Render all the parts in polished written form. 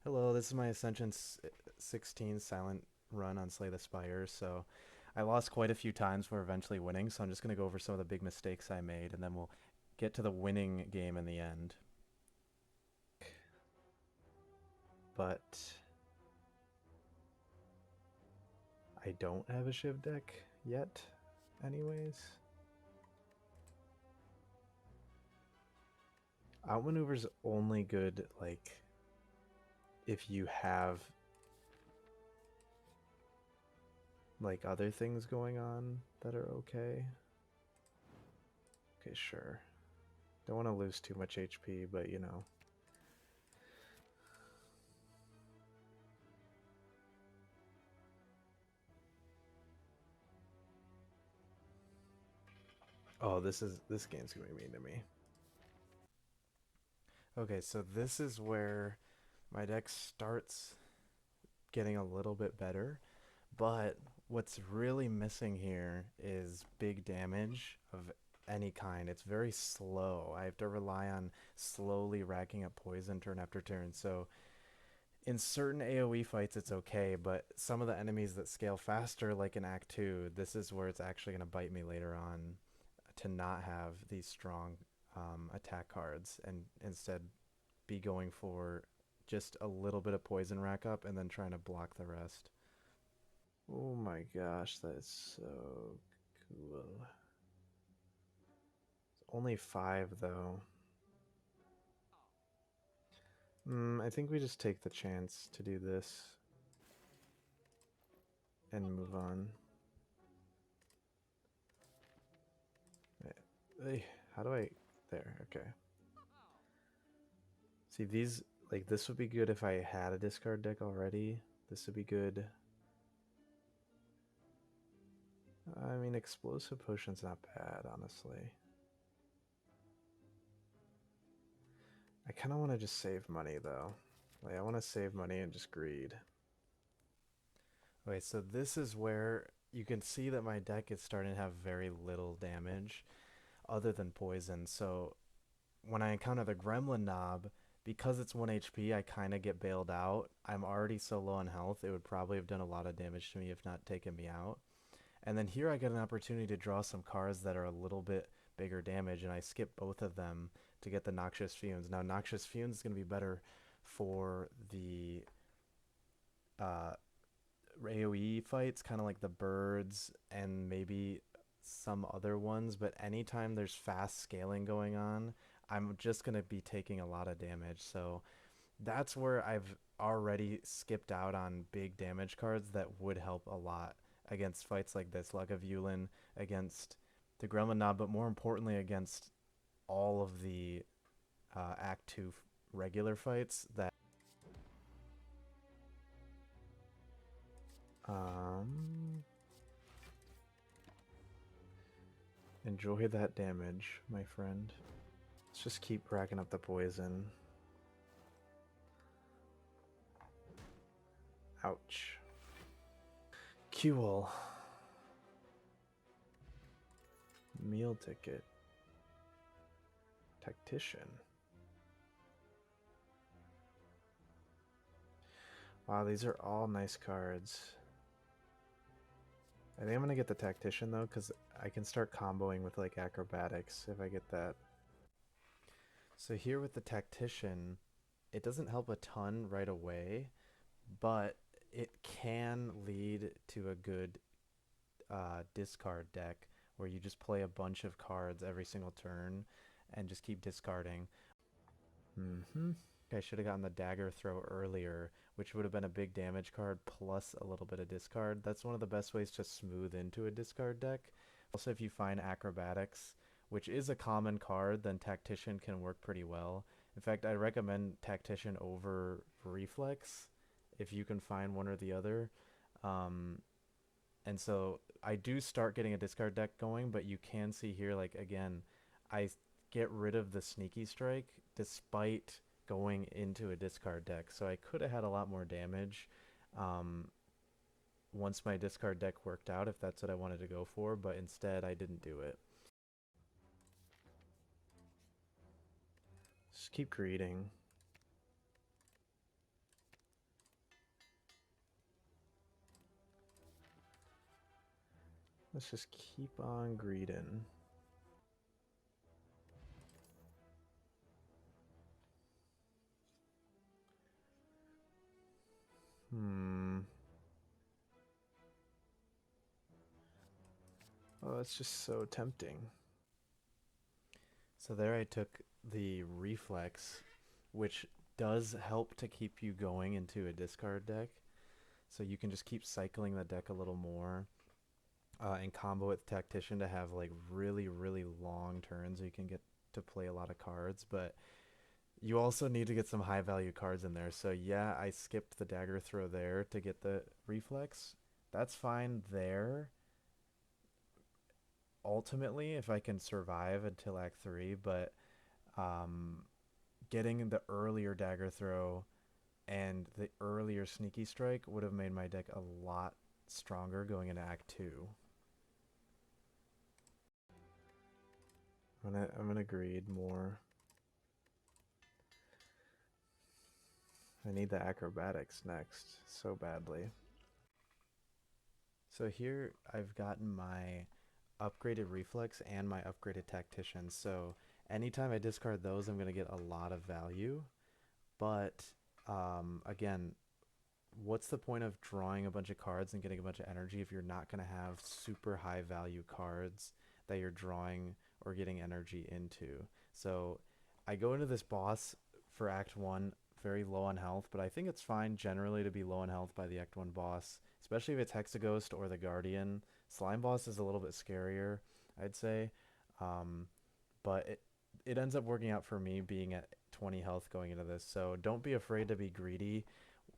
Hello, this is my Ascension 16 silent run on Slay the Spire. So I lost quite a few times before eventually winning, so I'm just going to go over some of the big mistakes I made, and then we'll get to the winning game in the end. But I don't have a Shiv deck yet, anyways. Outmaneuver's only good, like, if you have, like, other things going on that are okay. Okay, sure. Don't want to lose too much HP, but you know. Oh, this game's gonna be mean to me. Okay, so this is where my deck starts getting a little bit better, but what's really missing here is big damage of any kind. It's very slow. I have to rely on slowly racking up poison turn after turn. So in certain AoE fights, it's okay, but some of the enemies that scale faster, like in Act 2, this is where it's actually going to bite me later on to not have these strong attack cards and instead be going for just a little bit of poison rack up and then trying to block the rest. Oh my gosh, that is so cool. It's only 5 though. I think we just take the chance to do this and move on. How do I... There, okay. See, these... Like, this would be good if I had a discard deck already. This would be good. I mean, Explosive Potion's not bad, honestly. I kind of want to just save money, though. Like, I want to save money and just greed. Okay, so this is where you can see that my deck is starting to have very little damage other than poison. So when I encounter the Gremlin Knob, because it's 1 HP, I kind of get bailed out. I'm already so low on health, it would probably have done a lot of damage to me if not taken me out. And then here I get an opportunity to draw some cards that are a little bit bigger damage, and I skip both of them to get the Noxious Fumes. Now, Noxious Fumes is going to be better for the uh, AoE fights, kind of like the birds and maybe some other ones, but anytime there's fast scaling going on, I'm just going to be taking a lot of damage. So that's where I've already skipped out on big damage cards that would help a lot against fights like this, like a Yulin, against the Gremlin Knob, but more importantly against all of the Act 2 regular fights that um enjoy that damage, my friend. Let's just keep racking up the poison. Ouch. Cool. Meal ticket. Tactician. Wow, these are all nice cards. I think I'm gonna get the Tactician though, because I can start comboing with like acrobatics if I get that. So here with the Tactician, it doesn't help a ton right away, but it can lead to a good discard deck where you just play a bunch of cards every single turn and just keep discarding. I should have gotten the Dagger Throw earlier, which would have been a big damage card plus a little bit of discard. That's one of the best ways to smooth into a discard deck. Also, if you find Acrobatics, which is a common card, then Tactician can work pretty well. In fact, I recommend Tactician over Reflex if you can find one or the other. Um, and so I do start getting a discard deck going, but you can see here, like, again, I get rid of the Sneaky Strike despite going into a discard deck. So I could have had a lot more damage um, once my discard deck worked out, if that's what I wanted to go for, but instead I didn't do it. Just keep greeting. Let's just keep on greeding. Oh, that's just so tempting. So there I took the reflex, which does help to keep you going into a discard deck. So you can just keep cycling the deck a little more, and combo with Tactician to have like really, really long turns. So you can get to play a lot of cards, but you also need to get some high value cards in there. So yeah, I skipped the dagger throw there to get the reflex. That's fine there. Ultimately, if I can survive until Act 3, but um, getting the earlier dagger throw and the earlier sneaky strike would have made my deck a lot stronger going into Act 2. I'm gonna greed more. I need the acrobatics next so badly. So here I've gotten my upgraded reflex and my upgraded tactician. So anytime I discard those, I'm gonna get a lot of value. But again, what's the point of drawing a bunch of cards and getting a bunch of energy if you're not going to have super high value cards that you're drawing or getting energy into? So I go into this boss for Act 1 very low on health, but I think it's fine generally to be low on health by the Act 1 boss, especially if it's Hexaghost or the Guardian. Slime boss is a little bit scarier, I'd say. Um, but it ends up working out for me being at 20 health going into this. So don't be afraid to be greedy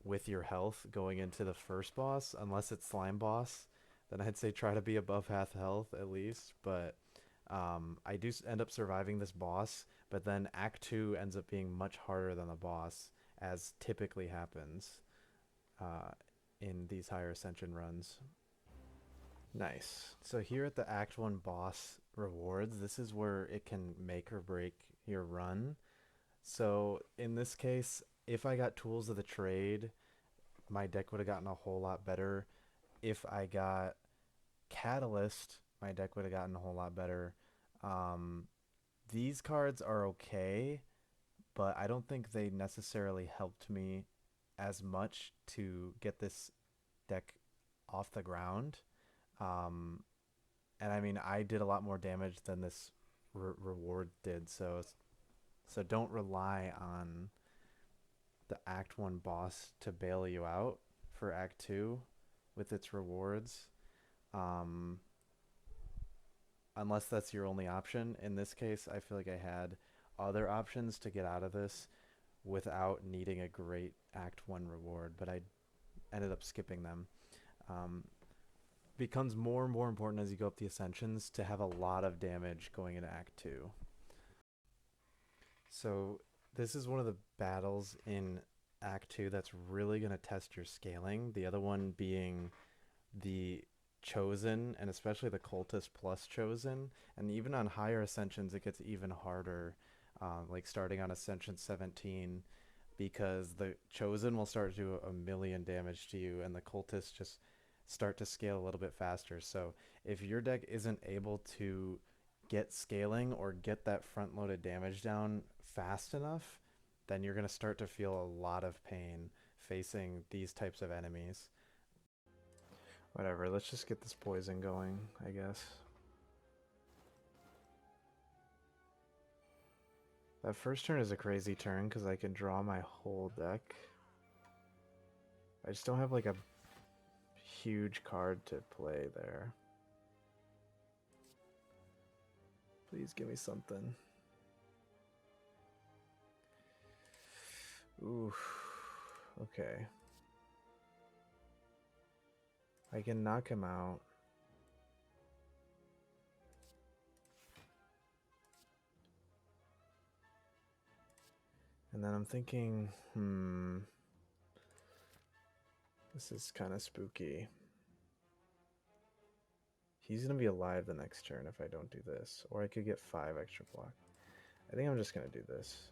with your health going into the first boss, unless it's slime boss. Then I'd say try to be above half health at least. But I do end up surviving this boss, but then Act 2 ends up being much harder than the boss, as typically happens uh, in these higher Ascension runs. Nice. So here at the Act 1 boss rewards, this is where it can make or break your run. So in this case, if I got Tools of the Trade, my deck would have gotten a whole lot better. If I got Catalyst, my deck would have gotten a whole lot better. Um, these cards are okay, but I don't think they necessarily helped me as much to get this deck off the ground. Um, and I mean, I did a lot more damage than this reward did, so don't rely on the Act 1 boss to bail you out for Act 2 with its rewards. Um, unless that's your only option. In this case, I feel like I had other options to get out of this without needing a great Act 1 reward, but I ended up skipping them. Um, becomes more and more important as you go up the Ascensions to have a lot of damage going into Act 2. So this is one of the battles in Act 2 that's really going to test your scaling. The other one being the Chosen, and especially the Cultist plus Chosen. And even on higher Ascensions, it gets even harder, like starting on Ascension 17, because the Chosen will start to do a million damage to you, and the Cultists just start to scale a little bit faster. So if your deck isn't able to get scaling or get that front loaded damage down fast enough, then you're going to start to feel a lot of pain facing these types of enemies. Whatever, let's just get this poison going, I guess. That first turn is a crazy turn because I can draw my whole deck. I just don't have like a huge card to play there. Please give me something. Ooh, okay. I can knock him out. And then I'm thinking, this is kind of spooky. He's going to be alive the next turn if I don't do this. Or I could get 5 extra block. I think I'm just going to do this.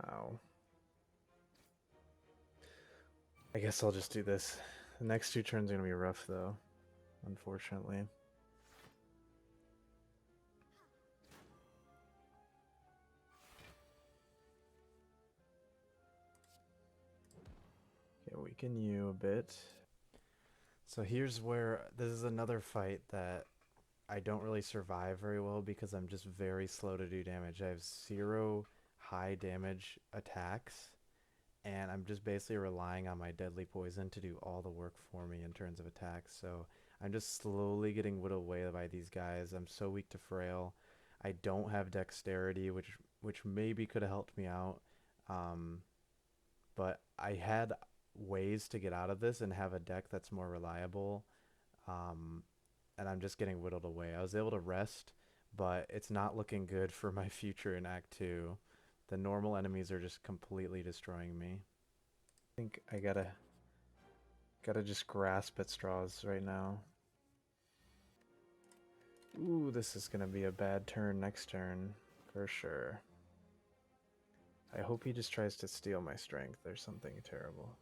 Ow. I guess I'll just do this. The next two turns are gonna be rough though, unfortunately. Okay, weaken you a bit. So here's where this is another fight that I don't really survive very well because I'm just very slow to do damage. I have zero high damage attacks, and I'm just basically relying on my deadly poison to do all the work for me in terms of attacks. So I'm just slowly getting whittled away by these guys. I'm so weak to frail. I don't have dexterity, which maybe could have helped me out. Um, but I had ways to get out of this and have a deck that's more reliable. Um, and I'm just getting whittled away. I was able to rest, but it's not looking good for my future in Act 2. The normal enemies are just completely destroying me. I think I gotta just grasp at straws right now. Ooh, this is gonna be a bad turn next turn, for sure. I hope he just tries to steal my strength or something terrible.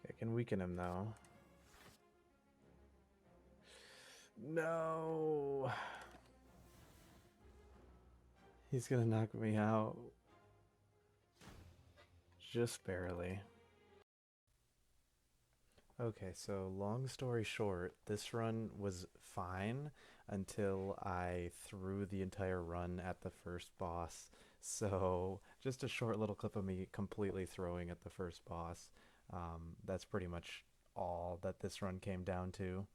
I can weaken him though. No! He's gonna knock me out. Just barely. Okay, so long story short, this run was fine until I threw the entire run at the first boss. So, just a short little clip of me completely throwing at the first boss. That's pretty much all that this run came down to.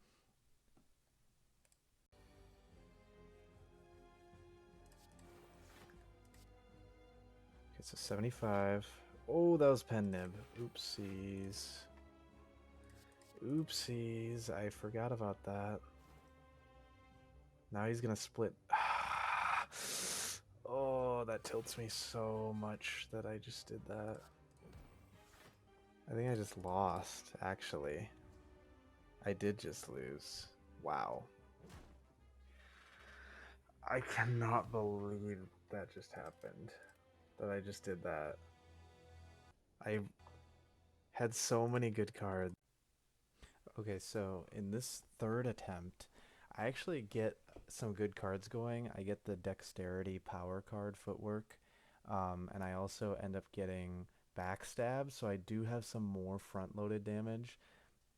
Okay, so 75. Oh, that was pen nib. Oopsies. Oopsies. I forgot about that. Now he's gonna split. Oh, that tilts me so much that I just did that. I think I just lost, actually. I did just lose. Wow. I cannot believe that just happened. That I just did that. I had so many good cards. Okay, so in this third attempt, I actually get some good cards going. I get the Dexterity Power card, Footwork, and I also end up getting Backstab, so I do have some more front-loaded damage.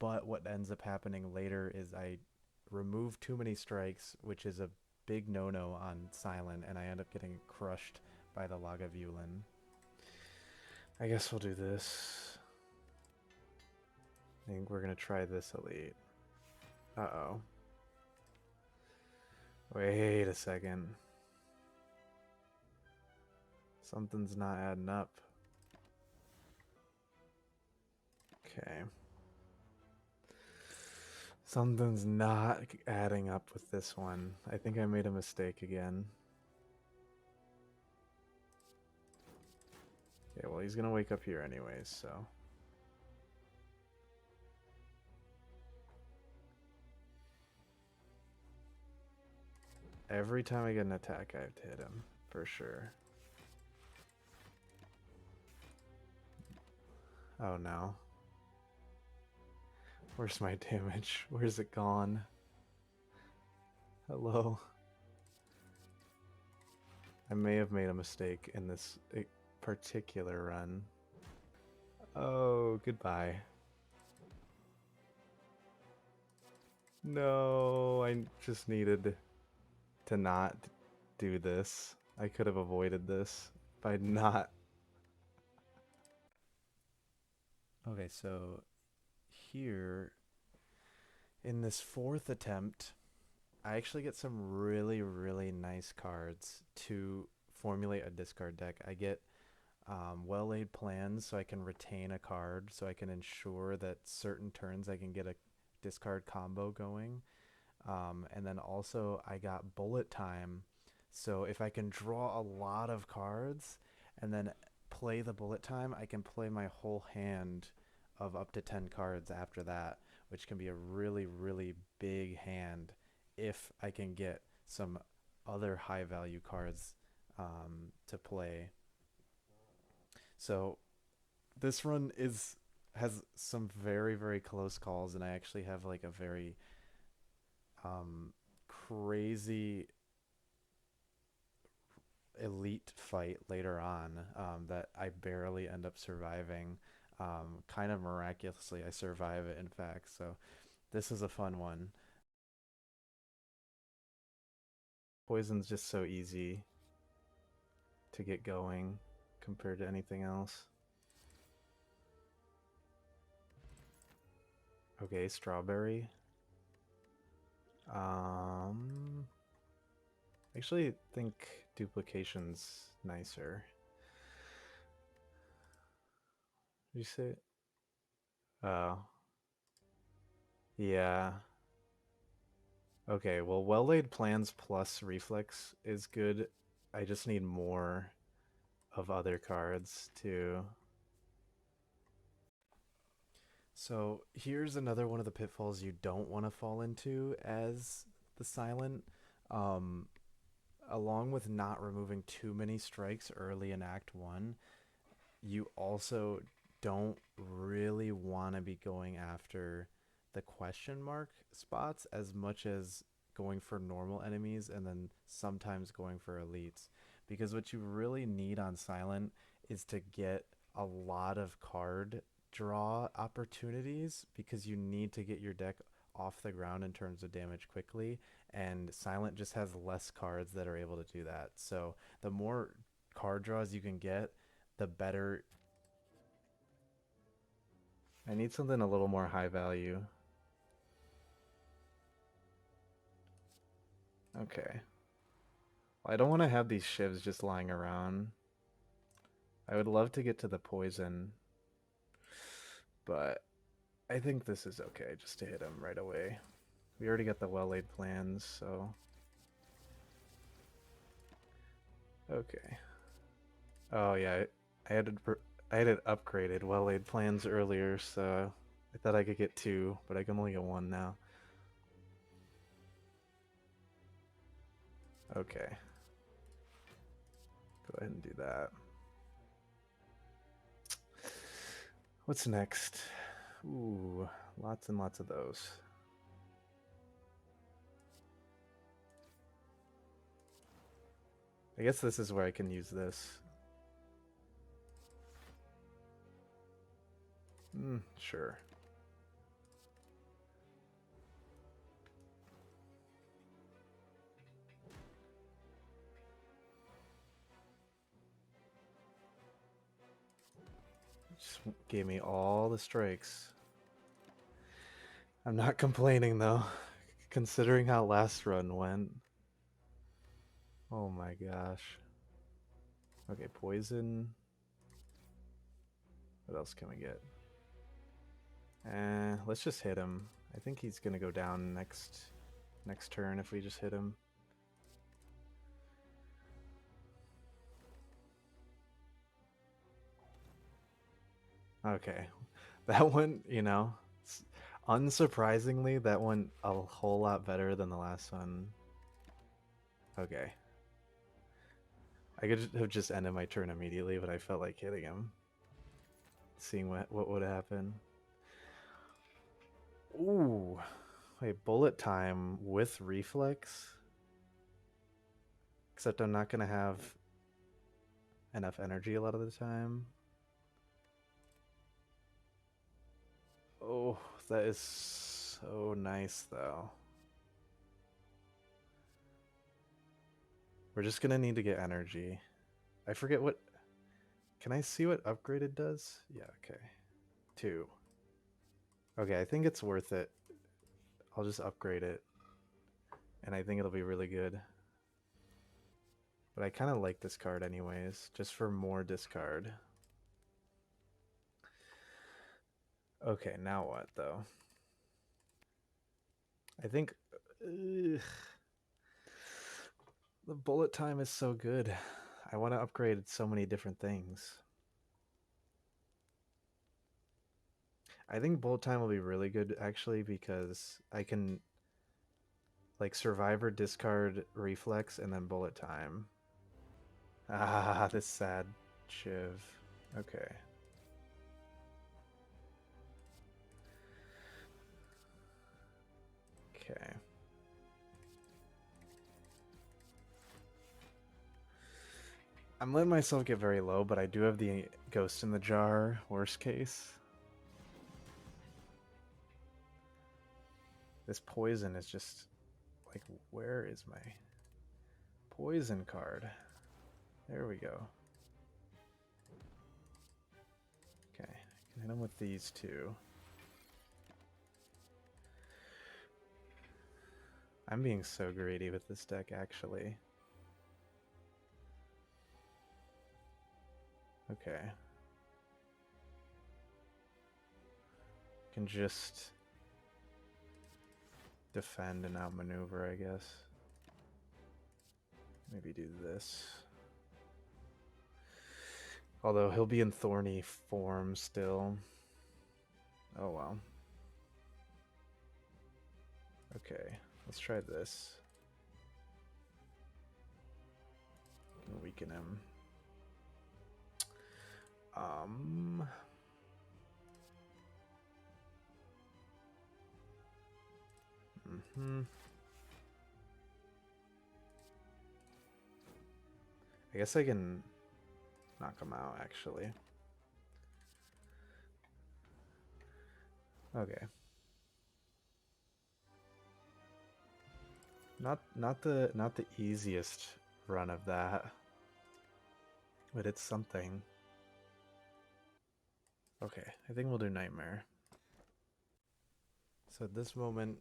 But what ends up happening later is I remove too many strikes, which is a big no-no on Silent, and I end up getting crushed by the Lagavulin. I guess we'll do this. I think we're gonna try this elite. Uh-oh. Wait a second. Something's not adding up. Okay. Something's not adding up with this one. I think I made a mistake again. Okay, well, he's gonna wake up here anyways, so. Every time I get an attack, I have to hit him, for sure. Oh no. Where's my damage? Where's it gone? Hello. I may have made a mistake in this particular run. Oh, goodbye. No, I just needed to not do this. I could have avoided this by not. Okay, so here in this fourth attempt, I actually get some really, really nice cards to formulate a discard deck. I get well laid plans so I can retain a card, so I can ensure that certain turns I can get a discard combo going. And then also I got bullet time. So if I can draw a lot of cards and then play the bullet time, I can play my whole hand of up to 10 cards after that, which can be a really, really big hand if I can get some other high value cards to play. So this run is has some very very close calls, and I actually have like a very crazy elite fight later on that I barely end up surviving. Kind of miraculously, I survive it, in fact. So this is a fun one. Poison's just so easy to get going compared to anything else. Okay, strawberry. Um, actually think duplication's nicer. Did you say? Oh, yeah. Okay, well, well-laid plans plus reflex is good. I just need more of other cards too. So here's another one of the pitfalls you don't want to fall into as the silent. Um, Along with not removing too many strikes early in Act 1, you also don't really want to be going after the question mark spots as much as going for normal enemies and then sometimes going for elites. Because what you really need on Silent is to get a lot of card draw opportunities because you need to get your deck off the ground in terms of damage quickly, and Silent just has less cards that are able to do that. So the more card draws you can get, the better. I need something a little more high value. Okay. Well, I don't want to have these shivs just lying around. I would love to get to the poison, but I think this is okay just to hit him right away. We already got the well-laid plans, so... Okay. Oh yeah, I had it, I had it upgraded well-laid plans earlier, so I thought I could get two, but I can only get one now. Okay. Go ahead and do that. What's next? Ooh, lots and lots of those. I guess this is where I can use this. Sure. Just gave me all the strikes. I'm not complaining though, considering how last run went. Oh my gosh. Okay, poison. What else can we get? Let's just hit him. I think he's gonna go down next turn if we just hit him. Okay, that one, unsurprisingly, that went a whole lot better than the last one. Okay. I could have just ended my turn immediately, but I felt like hitting him. Seeing what would happen. Ooh. Wait, bullet time with reflex? Except I'm not gonna have enough energy a lot of the time. Oh, that is so nice though. We're just gonna need to get energy. I forget what... Can I see what upgraded does? Yeah, okay. 2. Okay, I think it's worth it. I'll just upgrade it. And I think it'll be really good. But I kind of like this card anyways, just for more discard. Okay, now what though? I think the bullet time is so good. I want to upgrade so many different things. I think bullet time will be really good actually because I can like survivor, discard, reflex, and then bullet time. Ah, this sad Shiv. Okay. Okay. I'm letting myself get very low, but I do have the ghost in the jar, worst case. This poison is just like, where is my poison card? There we go. Okay, I can hit him with these two. I'm being so greedy with this deck, actually. Okay. Can just defend and outmaneuver, I guess. Maybe do this. Although he'll be in thorny form still. Oh well. Okay, let's try this. Can weaken him. I guess I can knock him out, actually. Okay. Not the easiest run of that, but it's something. Okay, I think we'll do Nightmare. So at this moment,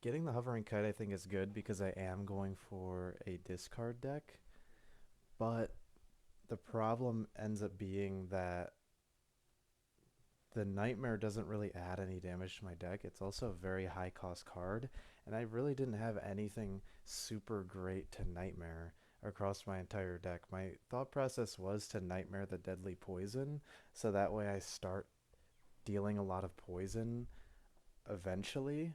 getting the Hovering Kite I think is good because I am going for a discard deck, but the problem ends up being that the Nightmare doesn't really add any damage to my deck. It's also a very high cost card, and I really didn't have anything super great to Nightmare across my entire deck. My thought process was to Nightmare the Deadly Poison, so that way I start dealing a lot of poison eventually,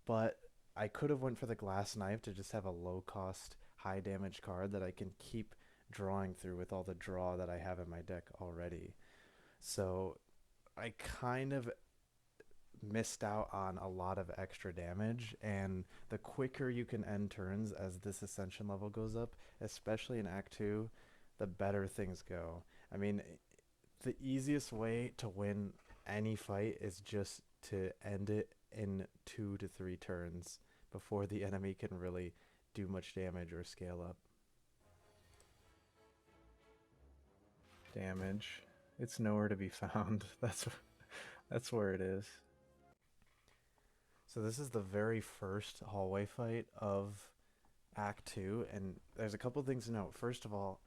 but I could have went for the Glass Knife to just have a low cost, high damage card that I can keep drawing through with all the draw that I have in my deck already. So I kind of missed out on a lot of extra damage, and the quicker you can end turns as this Ascension level goes up, especially in Act 2, the better things go. I mean, the easiest way to win any fight is just to end it in 2 to 3 turns before the enemy can really do much damage or scale up. Damage. It's nowhere to be found. That's where it is. So this is the very first hallway fight of Act 2, and there's a couple things to note. First of all,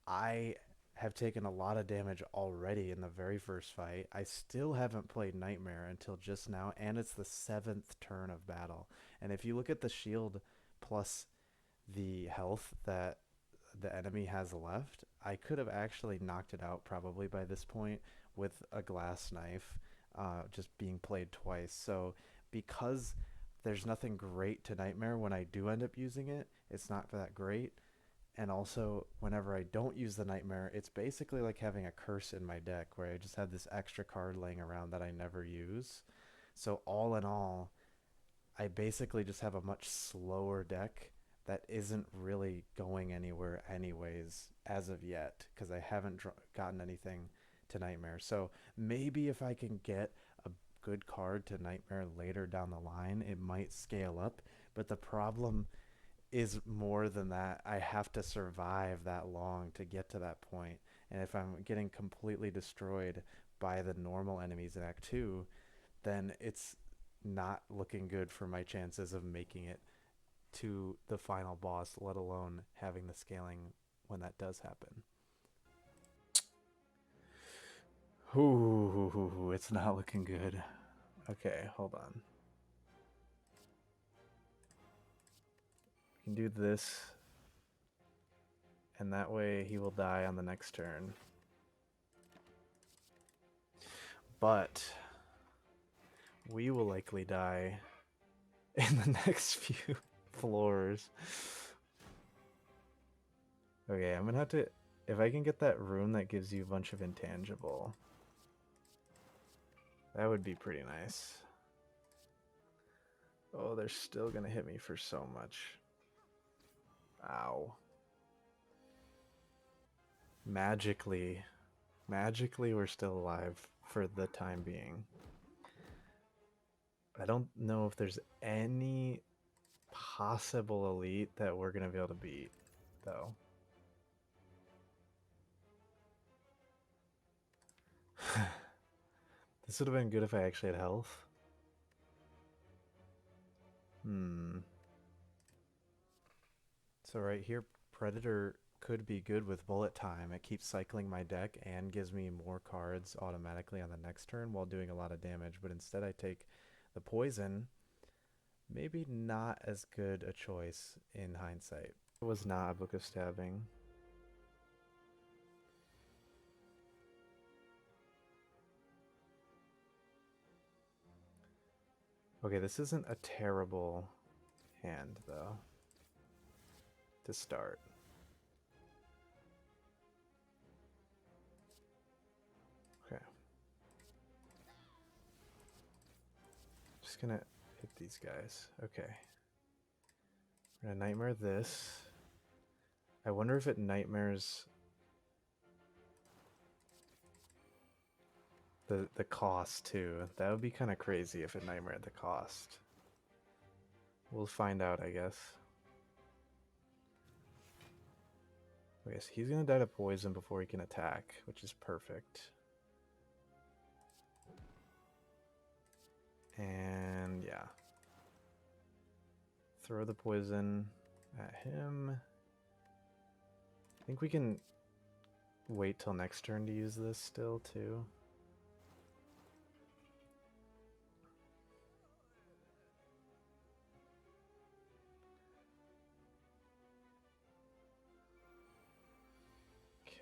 I have taken a lot of damage already in the very first fight. I still haven't played Nightmare until just now, and it's the 7th turn of battle. And if you look at the shield plus the health that the enemy has left, I could have actually knocked it out probably by this point with a Glass Knife just being played twice. So because there's nothing great to Nightmare when I do end up using it, it's not that great. And also, whenever I don't use the Nightmare, it's basically like having a curse in my deck where I just have this extra card laying around that I never use. So all in all, I basically just have a much slower deck that isn't really going anywhere anyways as of yet because I haven't gotten anything to Nightmare. So maybe if I can get a good card to Nightmare later down the line, it might scale up. But the problem is more than that. I have to survive that long to get to that point. And if I'm getting completely destroyed by the normal enemies in Act 2, then it's not looking good for my chances of making it to the final boss, let alone having the scaling when that does happen. Ooh, it's not looking good. Okay, hold on. We can do this, and that way he will die on the next turn. But we will likely die in the next few floors. Okay, I'm gonna have to... If I can get that rune that gives you a bunch of intangible, that would be pretty nice. Oh, they're still gonna hit me for so much. Ow. Magically, we're still alive for the time being. I don't know if there's any possible elite that we're gonna be able to beat, though. This would have been good if I actually had health. So right here, Predator could be good with bullet time. It keeps cycling my deck and gives me more cards automatically on the next turn while doing a lot of damage. But instead I take the poison. Maybe not as good a choice in hindsight. It was not a Book of Stabbing. Okay, this isn't a terrible hand, though, to start. Okay. Just gonna hit these guys. Okay. We're gonna Nightmare this. I wonder if it Nightmares the cost, too. That would be kind of crazy if it Nightmared the cost. We'll find out, I guess. Okay, so he's gonna die to poison before he can attack, which is perfect. And yeah. Throw the poison at him. I think we can wait till next turn to use this still, too.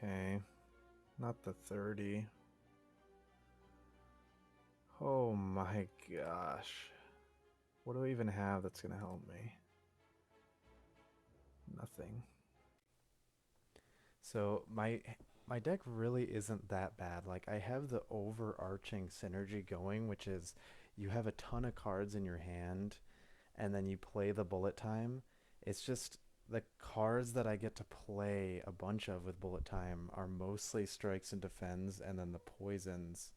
Okay. Not the 30. Oh my gosh. What do I even have that's going to help me? Nothing. So my deck really isn't that bad. Like, I have the overarching synergy going, which is you have a ton of cards in your hand and then you play the bullet time. It's just the cards that I get to play a bunch of with bullet time are mostly strikes and defends, and then the poisons.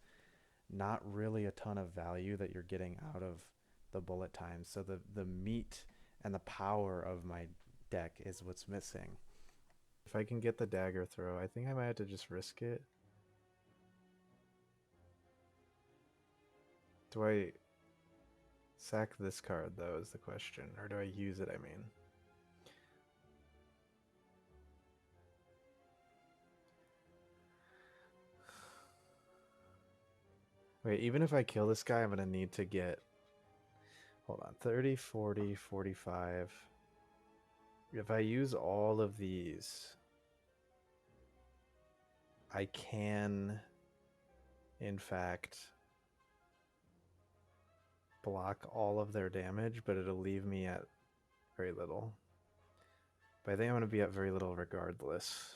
Not really a ton of value that you're getting out of the bullet time. So the meat and the power of my deck is what's missing. If I can get the dagger throw, I think I might have to just risk it. Do I sack this card, though, is the question. Or do I use it, I mean? Wait, even if I kill this guy, I'm going to need to get... Hold on. 30, 40, 45. If I use all of these, I can, in fact, block all of their damage, but it'll leave me at very little. But I think I'm going to be at very little regardless.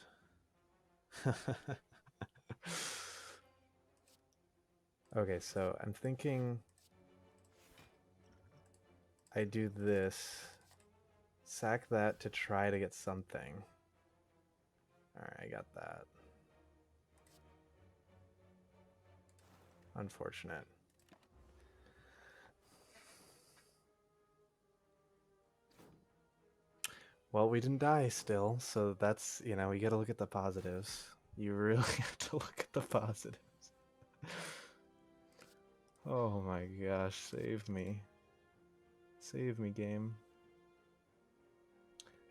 Okay, so I'm thinking I do this, sack that to try to get something. Alright, I got that. Unfortunate. Well, we didn't die still, so that's, you know, we gotta look at the positives. You really have to look at the positives. Oh my gosh, save me. Save me, game.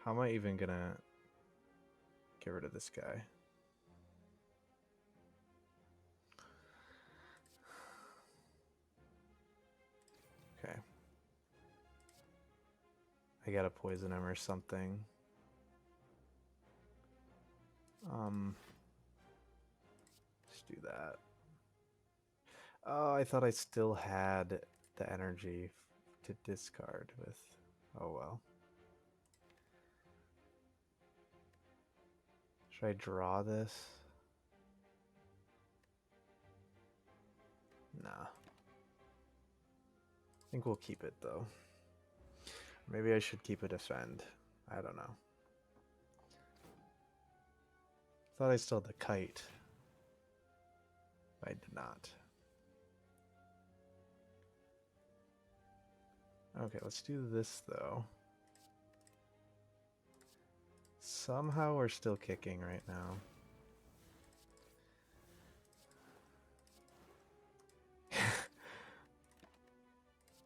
How am I even gonna get rid of this guy? Okay. I gotta poison him or something. Just do that. Oh, I thought I still had the energy to discard with... Oh well. Should I draw this? Nah. I think we'll keep it though. Maybe I should keep a defend. I don't know. Thought I still had the kite. I did not. Okay, let's do this though. Somehow we're still kicking right now.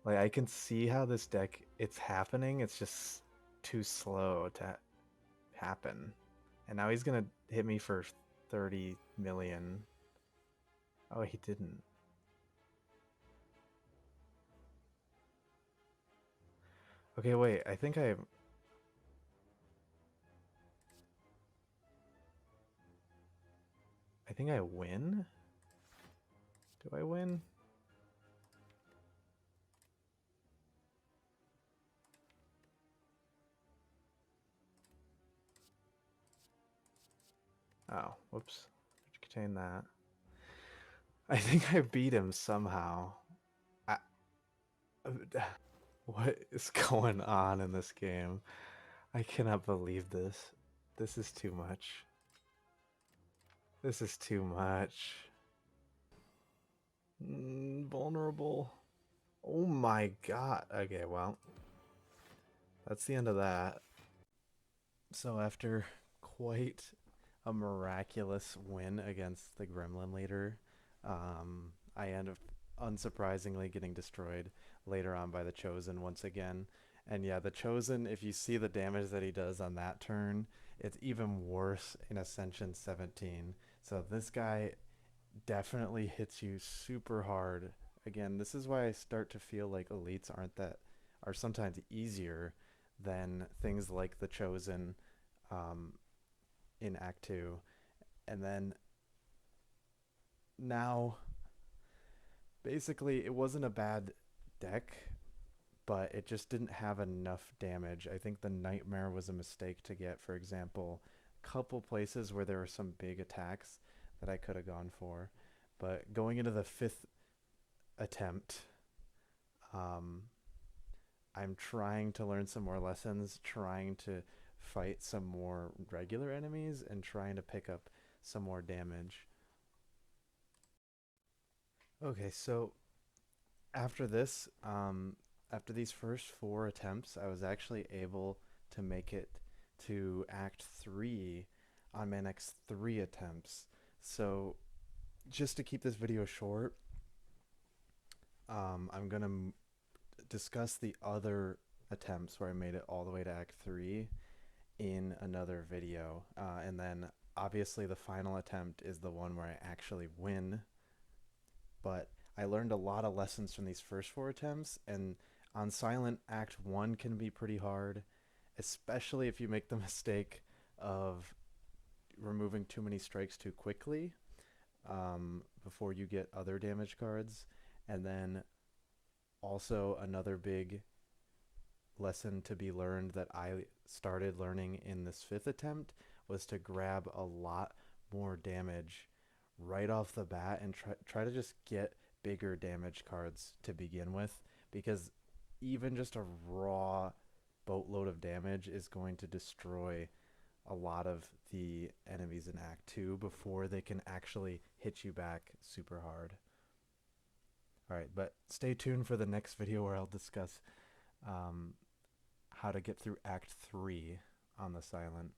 Like, I can see how this deck, it's happening, it's just too slow to happen. And now he's gonna hit me for 30 million. Oh, he didn't. Okay, wait, I think I win? Do I win? Oh, whoops. Contain that. I think I beat him somehow. I, what is going on in this game? I cannot believe this. This is too much. This is too much. Vulnerable. Oh my god. Okay, well, that's the end of that. So after quite a miraculous win against the Gremlin leader, I end up unsurprisingly getting destroyed later on by the Chosen once again. And yeah, the Chosen, if you see the damage that he does on that turn, it's even worse in Ascension 17. So this guy definitely hits you super hard. Again, this is why I start to feel like elites are sometimes easier than things like the Chosen um, in Act 2. And then now, basically, it wasn't a bad deck, but it just didn't have enough damage. I think the Nightmare was a mistake to get, for example, a couple places where there were some big attacks that I could have gone for. But going into the fifth attempt, um, I'm trying to learn some more lessons, trying to fight some more regular enemies, and trying to pick up some more damage. Okay, so after this, after these first four attempts, I was actually able to make it to Act 3 on my next three attempts. So, just to keep this video short, I'm going to discuss the other attempts where I made it all the way to Act 3 in another video. And then, obviously, the final attempt is the one where I actually win. But I learned a lot of lessons from these first four attempts, and on Silent, Act 1 can be pretty hard, especially if you make the mistake of removing too many strikes too quickly before you get other damage cards. And then also another big lesson to be learned that I started learning in this fifth attempt was to grab a lot more damage right off the bat and try to just get bigger damage cards to begin with, because even just a raw boatload of damage is going to destroy a lot of the enemies in Act 2 before they can actually hit you back super hard. Alright, but stay tuned for the next video where I'll discuss um, how to get through Act 3 on the Silent.